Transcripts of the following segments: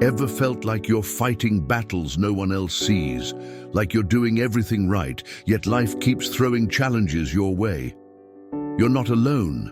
Ever felt like you're fighting battles no one else sees, like you're doing everything right, yet life keeps throwing challenges your way? You're not alone.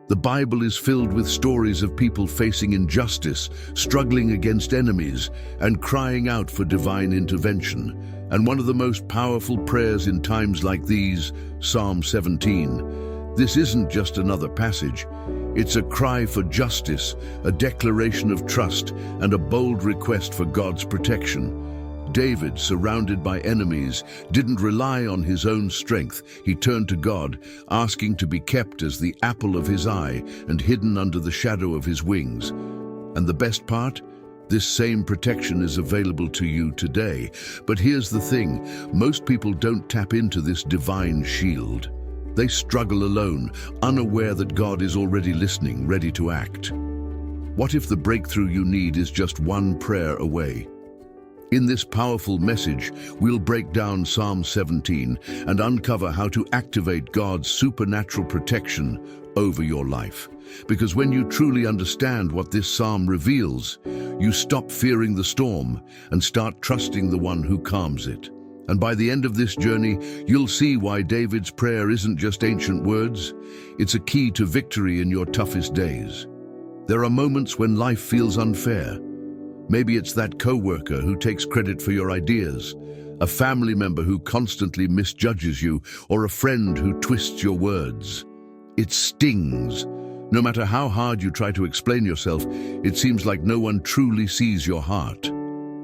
The Bible is filled with stories of people facing injustice, struggling against enemies, and crying out for divine intervention. And one of the most powerful prayers in times like these, Psalm 17. This isn't just another passage. It's a cry for justice, a declaration of trust, and a bold request for God's protection. David, surrounded by enemies, didn't rely on his own strength. He turned to God, asking to be kept as the apple of his eye and hidden under the shadow of his wings. And the best part? This same protection is available to you today. But here's the thing, most people don't tap into this divine shield. They struggle alone, unaware that God is already listening, ready to act. What if the breakthrough you need is just one prayer away? In this powerful message, we'll break down Psalm 17 and uncover how to activate God's supernatural protection over your life. Because when you truly understand what this psalm reveals, you stop fearing the storm and start trusting the one who calms it. And by the end of this journey, you'll see why David's prayer isn't just ancient words. It's a key to victory in your toughest days. There are moments when life feels unfair. Maybe it's that coworker who takes credit for your ideas, a family member who constantly misjudges you, or a friend who twists your words. It stings. No matter how hard you try to explain yourself, it seems like no one truly sees your heart.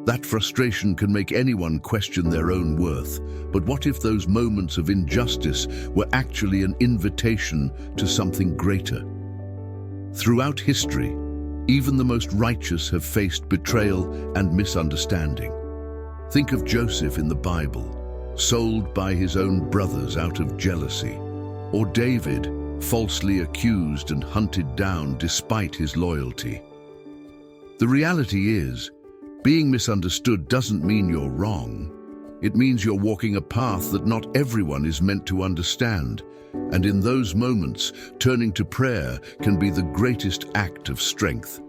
That frustration can make anyone question their own worth. But what if those moments of injustice were actually an invitation to something greater? Throughout history, even the most righteous have faced betrayal and misunderstanding. Think of Joseph in the Bible, sold by his own brothers out of jealousy, or David, falsely accused and hunted down despite his loyalty. The reality is, being misunderstood doesn't mean you're wrong. It means you're walking a path that not everyone is meant to understand. And in those moments, turning to prayer can be the greatest act of strength.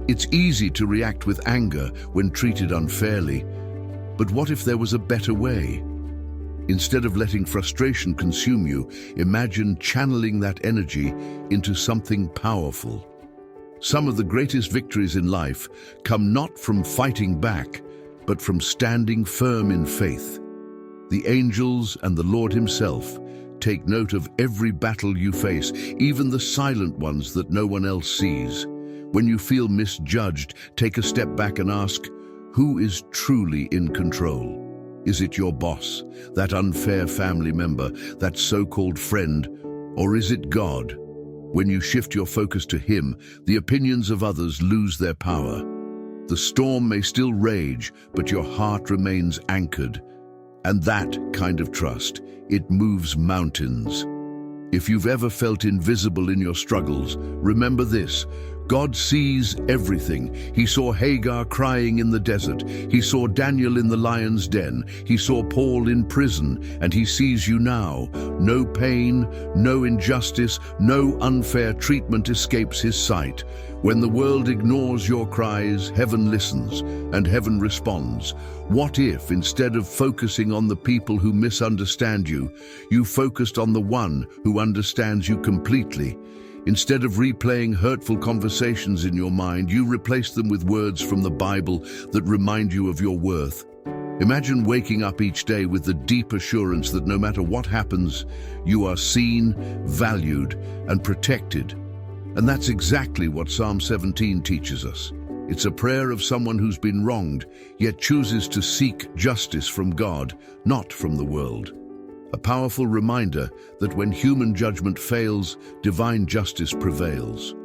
It's easy to react with anger when treated unfairly, but what if there was a better way? Instead of letting frustration consume you, imagine channeling that energy into something powerful. Some of the greatest victories in life come not from fighting back, but from standing firm in faith. The angels and the Lord Himself take note of every battle you face, even the silent ones that no one else sees. When you feel misjudged, take a step back and ask, who is truly in control? Is it your boss, that unfair family member, that so-called friend, or is it God? When you shift your focus to Him, the opinions of others lose their power. The storm may still rage, but your heart remains anchored. And that kind of trust, it moves mountains. If you've ever felt invisible in your struggles, remember this: God sees everything. He saw Hagar crying in the desert. He saw Daniel in the lion's den. He saw Paul in prison, and He sees you now. No pain, no injustice, no unfair treatment escapes His sight. When the world ignores your cries, heaven listens, and heaven responds. What if, instead of focusing on the people who misunderstand you, you focused on the one who understands you completely? Instead of replaying hurtful conversations in your mind, you replace them with words from the Bible that remind you of your worth. Imagine waking up each day with the deep assurance that no matter what happens, you are seen, valued, and protected. And that's exactly what Psalm 17 teaches us. It's a prayer of someone who's been wronged, yet chooses to seek justice from God, not from the world. A powerful reminder that when human judgment fails, divine justice prevails.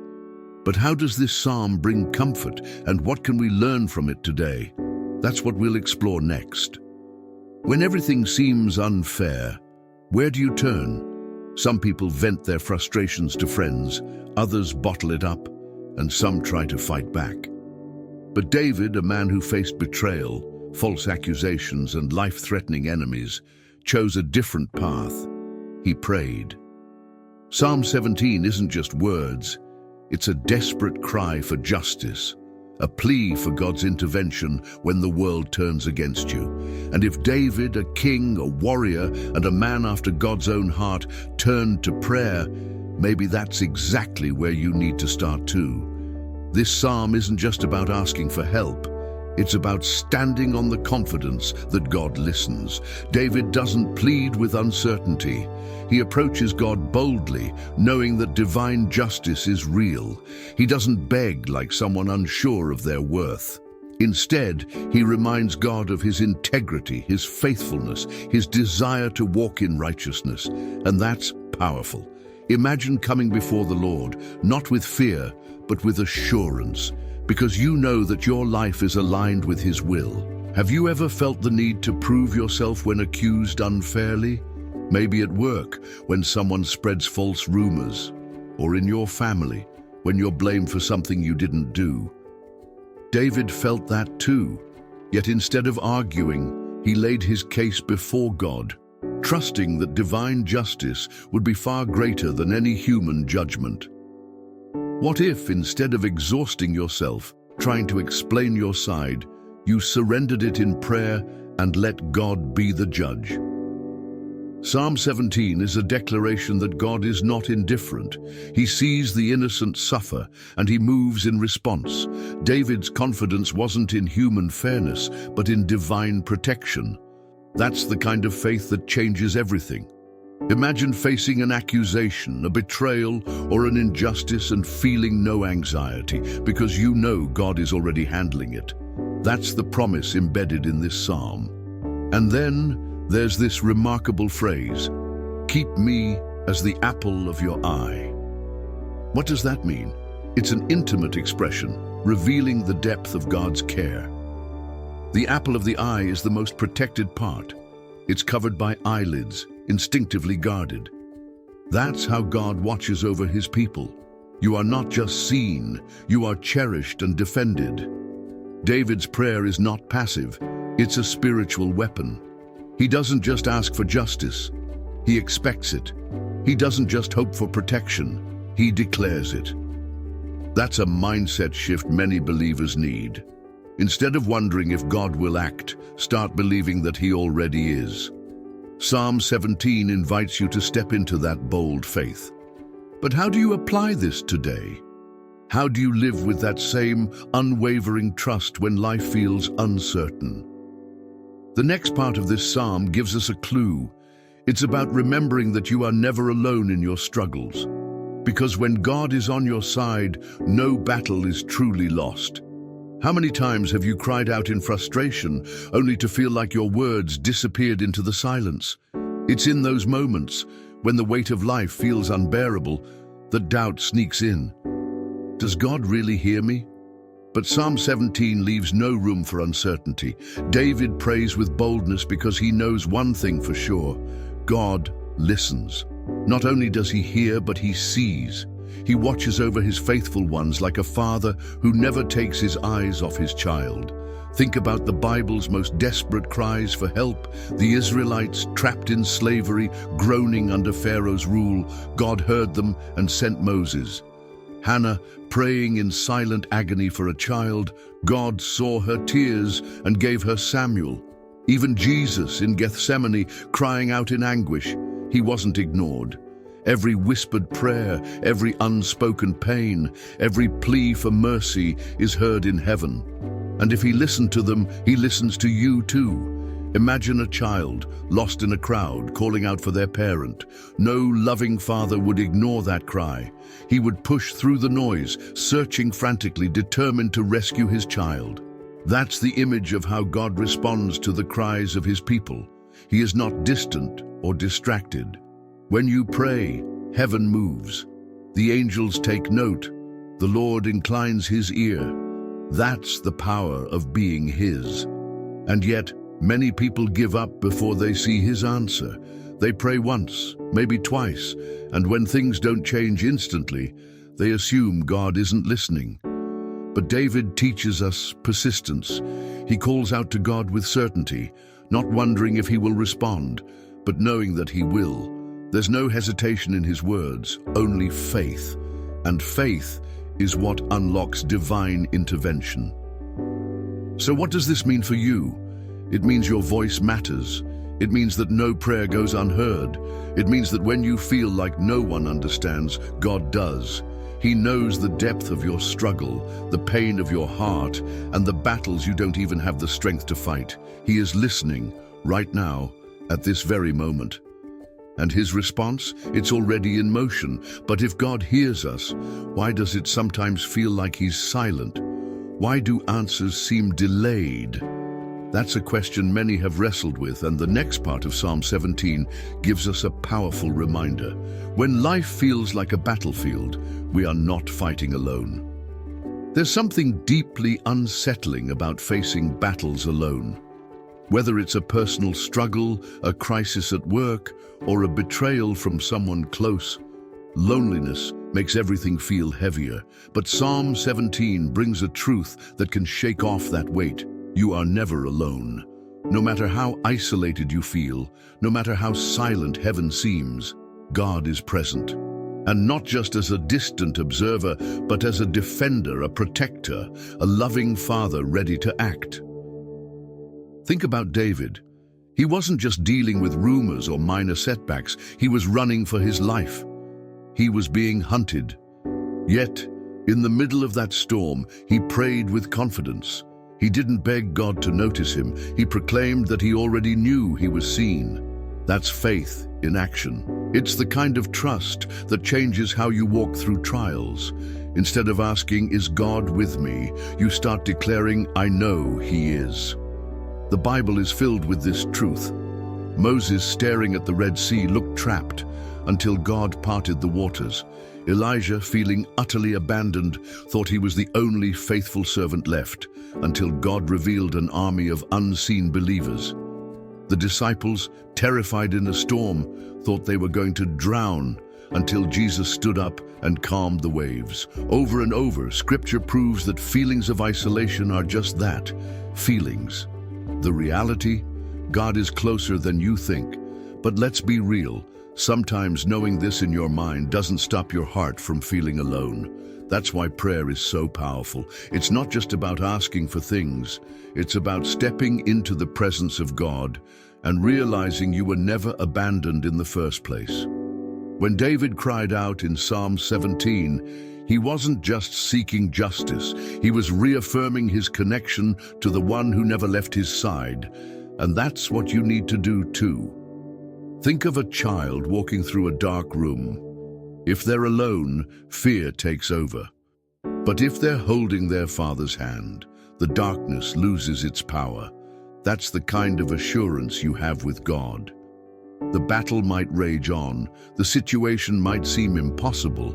But how does this psalm bring comfort, and what can we learn from it today? That's what we'll explore next. When everything seems unfair, where do you turn? Some people vent their frustrations to friends, others bottle it up, and some try to fight back. But David, a man who faced betrayal, false accusations, and life-threatening enemies, chose a different path. He prayed. Psalm 17 isn't just words, it's a desperate cry for justice. a plea for God's intervention when the world turns against you. And if David, a king, a warrior, and a man after God's own heart, turned to prayer, maybe that's exactly where you need to start too. This psalm isn't just about asking for help. It's about standing on the confidence that God listens. David doesn't plead with uncertainty. He approaches God boldly, knowing that divine justice is real. He doesn't beg like someone unsure of their worth. Instead, he reminds God of his integrity, his faithfulness, his desire to walk in righteousness. And that's powerful. Imagine coming before the Lord, not with fear, but with assurance, because you know that your life is aligned with His will. Have you ever felt the need to prove yourself when accused unfairly? Maybe at work, when someone spreads false rumors, or in your family, when you're blamed for something you didn't do. David felt that too, yet instead of arguing, he laid his case before God, trusting that divine justice would be far greater than any human judgment. What if, instead of exhausting yourself, trying to explain your side, you surrendered it in prayer and let God be the judge? Psalm 17 is a declaration that God is not indifferent. He sees the innocent suffer, and He moves in response. David's confidence wasn't in human fairness, but in divine protection. That's the kind of faith that changes everything. Imagine facing an accusation, a betrayal, or an injustice and feeling no anxiety, because you know God is already handling it. That's the promise embedded in this psalm. And then there's this remarkable phrase, "Keep me as the apple of your eye." What does that mean? It's an intimate expression, revealing the depth of God's care. The apple of the eye is the most protected part. It's covered by eyelids, instinctively guarded. That's how God watches over His people. You are not just seen, you are cherished and defended. David's prayer is not passive, it's a spiritual weapon. He doesn't just ask for justice, he expects it. He doesn't just hope for protection, he declares it. That's a mindset shift many believers need. Instead of wondering if God will act, start believing that He already is. Psalm 17 invites you to step into that bold faith. But how do you apply this today? How do you live with that same unwavering trust when life feels uncertain? The next part of this psalm gives us a clue. It's about remembering that you are never alone in your struggles. Because when God is on your side, no battle is truly lost. How many times have you cried out in frustration, only to feel like your words disappeared into the silence? It's in those moments, when the weight of life feels unbearable, that doubt sneaks in. Does God really hear me? But Psalm 17 leaves no room for uncertainty. David prays with boldness because he knows one thing for sure: God listens. Not only does He hear, but He sees. He watches over His faithful ones like a father who never takes his eyes off his child. Think about the Bible's most desperate cries for help. The Israelites trapped in slavery, groaning under Pharaoh's rule. God heard them and sent Moses. Hannah praying in silent agony for a child. God saw her tears and gave her Samuel. Even Jesus in Gethsemane crying out in anguish. He wasn't ignored. Every whispered prayer, every unspoken pain, every plea for mercy is heard in heaven. And if He listened to them, He listens to you too. Imagine a child lost in a crowd calling out for their parent. No loving father would ignore that cry. He would push through the noise, searching frantically, determined to rescue his child. That's the image of how God responds to the cries of His people. He is not distant or distracted. When you pray, heaven moves. The angels take note. The Lord inclines His ear. That's the power of being His. And yet, many people give up before they see His answer. They pray once, maybe twice, and when things don't change instantly, they assume God isn't listening. But David teaches us persistence. He calls out to God with certainty, not wondering if He will respond, but knowing that He will. There's no hesitation in his words, only faith. And faith is what unlocks divine intervention. So what does this mean for you? It means your voice matters. It means that no prayer goes unheard. It means that when you feel like no one understands, God does. He knows the depth of your struggle, the pain of your heart, and the battles you don't even have the strength to fight. He is listening right now, at this very moment. And his response? It's already in motion. But if God hears us, why does it sometimes feel like he's silent? Why do answers seem delayed? That's a question many have wrestled with, and the next part of Psalm 17 gives us a powerful reminder. When life feels like a battlefield, we are not fighting alone. There's something deeply unsettling about facing battles alone. Whether it's a personal struggle, a crisis at work, or a betrayal from someone close, loneliness makes everything feel heavier. But Psalm 17 brings a truth that can shake off that weight. You are never alone. No matter how isolated you feel, no matter how silent heaven seems, God is present. And not just as a distant observer, but as a defender, a protector, a loving father ready to act. Think about David. He wasn't just dealing with rumors or minor setbacks, he was running for his life. He was being hunted. Yet, in the middle of that storm, he prayed with confidence. He didn't beg God to notice him. He proclaimed that he already knew he was seen. That's faith in action. It's the kind of trust that changes how you walk through trials. Instead of asking, "Is God with me?" you start declaring, "I know he is." The Bible is filled with this truth. Moses, staring at the Red Sea, looked trapped until God parted the waters. Elijah, feeling utterly abandoned, thought he was the only faithful servant left, until God revealed an army of unseen believers. The disciples, terrified in a storm, thought they were going to drown, until Jesus stood up and calmed the waves. Over and over, Scripture proves that feelings of isolation are just that, feelings. The reality? God is closer than you think. But let's be real. Sometimes knowing this in your mind doesn't stop your heart from feeling alone. That's why prayer is so powerful. It's not just about asking for things. It's about stepping into the presence of God and realizing you were never abandoned in the first place. When David cried out in Psalm 17, he wasn't just seeking justice. He was reaffirming his connection to the one who never left his side. And that's what you need to do too. Think of a child walking through a dark room. If they're alone, fear takes over. But if they're holding their father's hand, the darkness loses its power. That's the kind of assurance you have with God. The battle might rage on, the situation might seem impossible,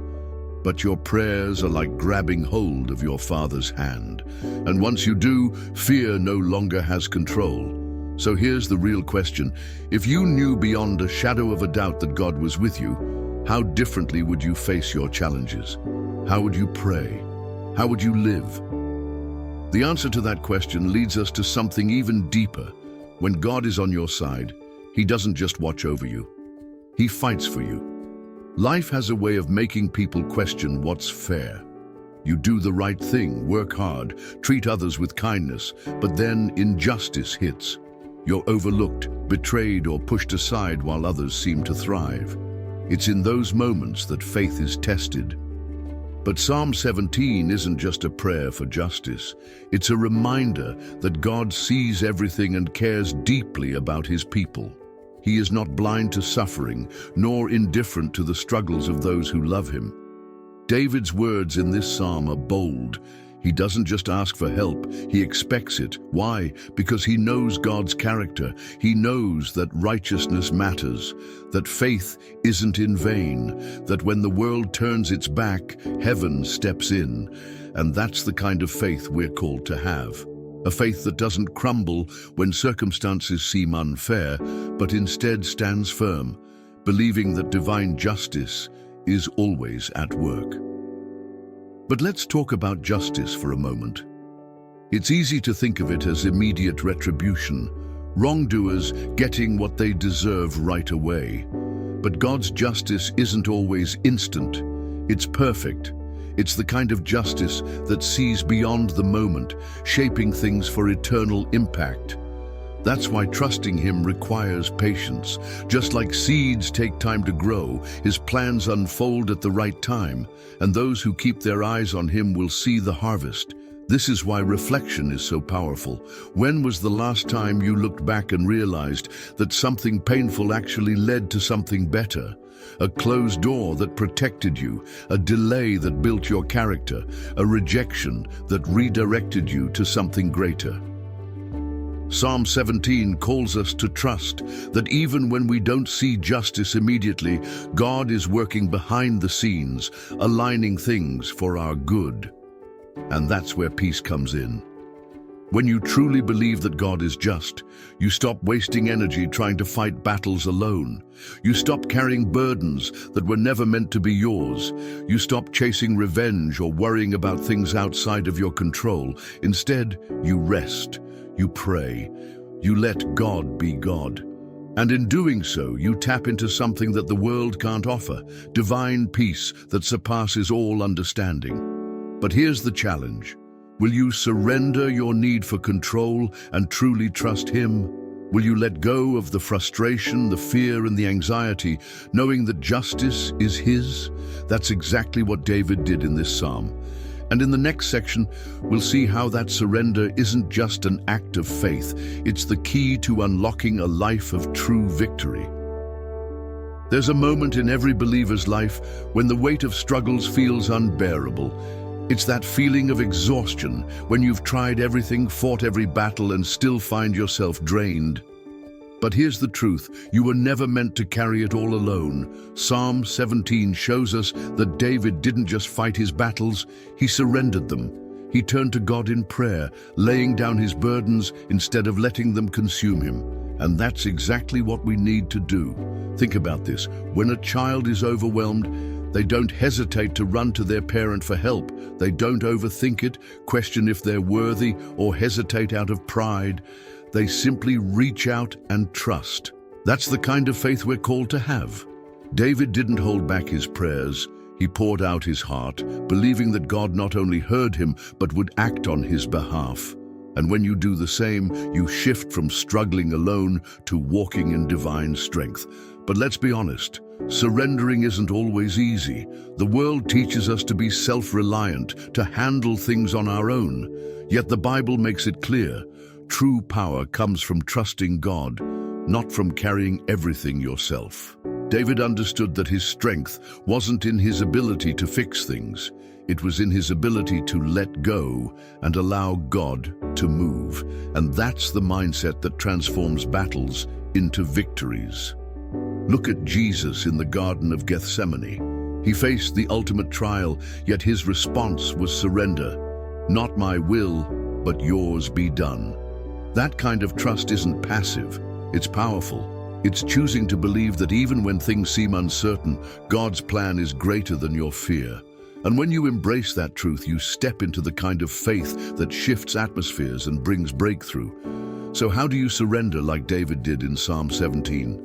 but your prayers are like grabbing hold of your Father's hand. And once you do, fear no longer has control. So here's the real question. If you knew beyond a shadow of a doubt that God was with you, how differently would you face your challenges? How would you pray? How would you live? The answer to that question leads us to something even deeper. When God is on your side, He doesn't just watch over you. He fights for you. Life has a way of making people question what's fair. You do the right thing, work hard, treat others with kindness, but then injustice hits. You're overlooked, betrayed, or pushed aside while others seem to thrive. It's in those moments that faith is tested. But Psalm 17 isn't just a prayer for justice. It's a reminder that God sees everything and cares deeply about His people. He is not blind to suffering, nor indifferent to the struggles of those who love Him. David's words in this psalm are bold. He doesn't just ask for help, he expects it. Why? Because he knows God's character. He knows that righteousness matters, that faith isn't in vain, that when the world turns its back, heaven steps in. And that's the kind of faith we're called to have. A faith that doesn't crumble when circumstances seem unfair, but instead stands firm, believing that divine justice is always at work. But let's talk about justice for a moment. It's easy to think of it as immediate retribution, wrongdoers getting what they deserve right away. But God's justice isn't always instant. It's perfect. It's the kind of justice that sees beyond the moment, shaping things for eternal impact. That's why trusting him requires patience. Just like seeds take time to grow, his plans unfold at the right time, and those who keep their eyes on him will see the harvest. This is why reflection is so powerful. When was the last time you looked back and realized that something painful actually led to something better? A closed door that protected you, a delay that built your character, a rejection that redirected you to something greater. Psalm 17 calls us to trust that even when we don't see justice immediately, God is working behind the scenes, aligning things for our good. And that's where peace comes in. When you truly believe that God is just, you stop wasting energy trying to fight battles alone. You stop carrying burdens that were never meant to be yours. You stop chasing revenge or worrying about things outside of your control. Instead, you rest, you pray, you let God be God. And in doing so, you tap into something that the world can't offer, divine peace that surpasses all understanding. But here's the challenge. Will you surrender your need for control and truly trust him? Will you let go of the frustration, the fear, and the anxiety, knowing that justice is his? That's exactly what David did in this psalm. And in the next section, we'll see how that surrender isn't just an act of faith. It's the key to unlocking a life of true victory. There's a moment in every believer's life when the weight of struggles feels unbearable. It's that feeling of exhaustion when you've tried everything, fought every battle, and still find yourself drained. But here's the truth, you were never meant to carry it all alone. Psalm 17 shows us that David didn't just fight his battles, he surrendered them. He turned to God in prayer, laying down his burdens instead of letting them consume him. And that's exactly what we need to do. Think about this. When a child is overwhelmed, they don't hesitate to run to their parent for help. They don't overthink it, question if they're worthy, or hesitate out of pride. They simply reach out and trust. That's the kind of faith we're called to have. David didn't hold back his prayers. He poured out his heart, believing that God not only heard him, but would act on his behalf. And when you do the same, you shift from struggling alone to walking in divine strength. But let's be honest, surrendering isn't always easy. The world teaches us to be self-reliant, to handle things on our own. Yet the Bible makes it clear, true power comes from trusting God, not from carrying everything yourself. David understood that his strength wasn't in his ability to fix things. It was in his ability to let go and allow God to move. And that's the mindset that transforms battles into victories. Look at Jesus in the Garden of Gethsemane. He faced the ultimate trial, yet his response was surrender. Not my will, but yours be done. That kind of trust isn't passive, it's powerful. It's choosing to believe that even when things seem uncertain, God's plan is greater than your fear. And when you embrace that truth, you step into the kind of faith that shifts atmospheres and brings breakthrough. So how do you surrender like David did in Psalm 17?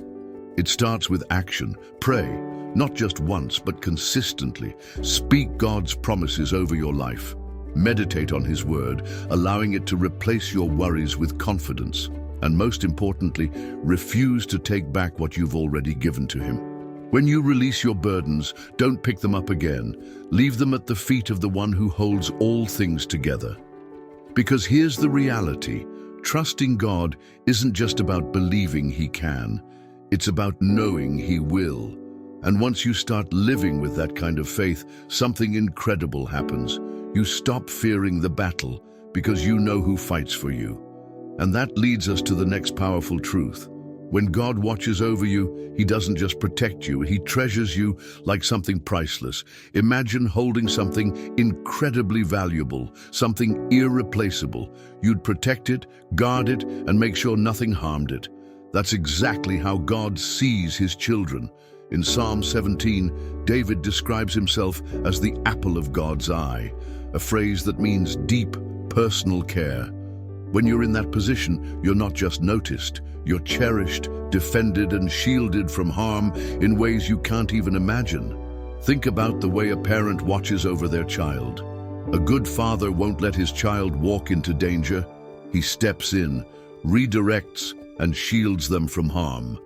It starts with action. Pray, not just once, but consistently. Speak God's promises over your life. Meditate on his word, allowing it to replace your worries with confidence. And most importantly, refuse to take back what you've already given to him. When you release your burdens, don't pick them up again. Leave them at the feet of the one who holds all things together. Because here's the reality. Trusting God isn't just about believing he can. It's about knowing he will. And once you start living with that kind of faith, something incredible happens. You stop fearing the battle because you know who fights for you. And that leads us to the next powerful truth. When God watches over you, he doesn't just protect you, he treasures you like something priceless. Imagine holding something incredibly valuable, something irreplaceable. You'd protect it, guard it, and make sure nothing harmed it. That's exactly how God sees his children. In Psalm 17, David describes himself as the apple of God's eye, a phrase that means deep, personal care. When you're in that position, you're not just noticed, you're cherished, defended, and shielded from harm in ways you can't even imagine. Think about the way a parent watches over their child. A good father won't let his child walk into danger. He steps in, redirects, and shields them from harm.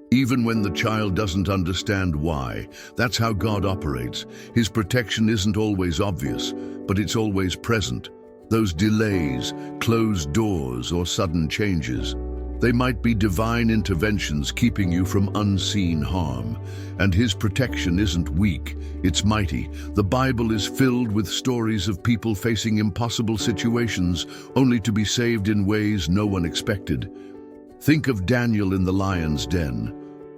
Even when the child doesn't understand why. That's how God operates. His protection isn't always obvious, but it's always present. Those delays, closed doors, or sudden changes, they might be divine interventions keeping you from unseen harm. And His protection isn't weak, it's mighty. The Bible is filled with stories of people facing impossible situations only to be saved in ways no one expected. Think of Daniel in the lion's den,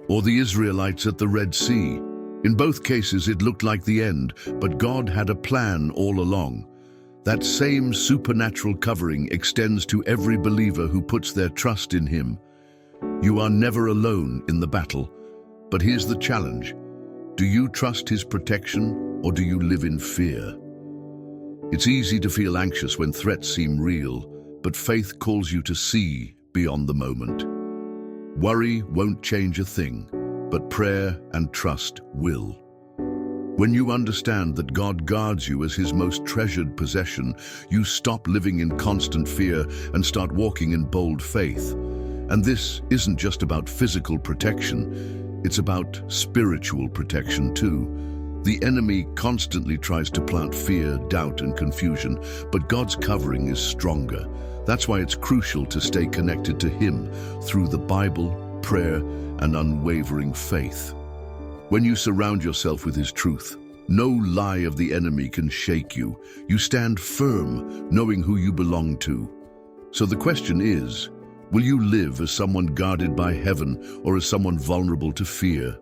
or the Israelites at the Red Sea. In both cases it looked like the end, but God had a plan all along. That same supernatural covering extends to every believer who puts their trust in Him. You are never alone in the battle, but here's the challenge. Do you trust His protection, or do you live in fear? It's easy to feel anxious when threats seem real, but faith calls you to see beyond the moment. Worry won't change a thing, but prayer and trust will. When you understand that God guards you as His most treasured possession, you stop living in constant fear and start walking in bold faith. And this isn't just about physical protection, it's about spiritual protection too. The enemy constantly tries to plant fear, doubt, and confusion, but God's covering is stronger. That's why it's crucial to stay connected to Him through the Bible, prayer, and unwavering faith. When you surround yourself with His truth, no lie of the enemy can shake you. You stand firm, knowing who you belong to. So the question is, will you live as someone guarded by heaven or as someone vulnerable to fear?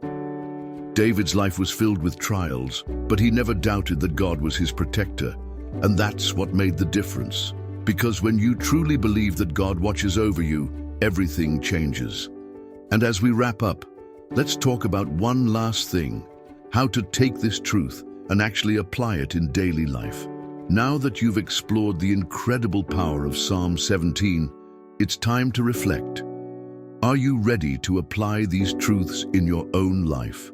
David's life was filled with trials, but he never doubted that God was his protector. And that's what made the difference. Because when you truly believe that God watches over you, everything changes. And as we wrap up, let's talk about one last thing, how to take this truth and actually apply it in daily life. Now that you've explored the incredible power of Psalm 17, it's time to reflect. Are you ready to apply these truths in your own life?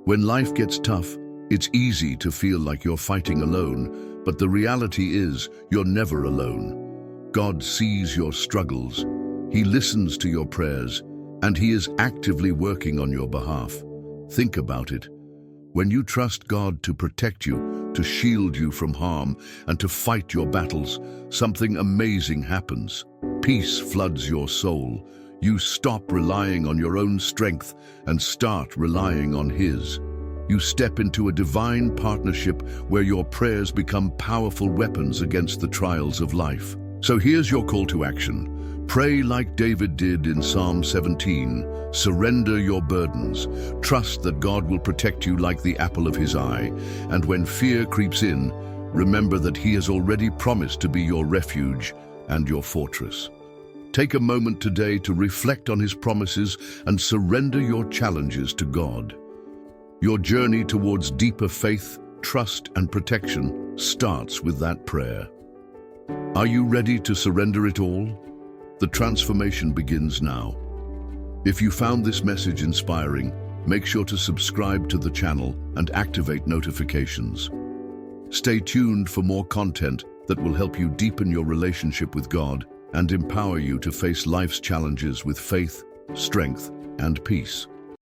When life gets tough, it's easy to feel like you're fighting alone, but the reality is you're never alone. God sees your struggles, He listens to your prayers, and He is actively working on your behalf. Think about it. When you trust God to protect you, to shield you from harm, and to fight your battles, something amazing happens. Peace floods your soul. You stop relying on your own strength and start relying on His. You step into a divine partnership where your prayers become powerful weapons against the trials of life. So here's your call to action. Pray like David did in Psalm 17. Surrender your burdens. Trust that God will protect you like the apple of His eye. And when fear creeps in, remember that He has already promised to be your refuge and your fortress. Take a moment today to reflect on His promises and surrender your challenges to God. Your journey towards deeper faith, trust, and protection starts with that prayer. Are you ready to surrender it all? The transformation begins now. If you found this message inspiring, make sure to subscribe to the channel and activate notifications. Stay tuned for more content that will help you deepen your relationship with God and empower you to face life's challenges with faith, strength, and peace.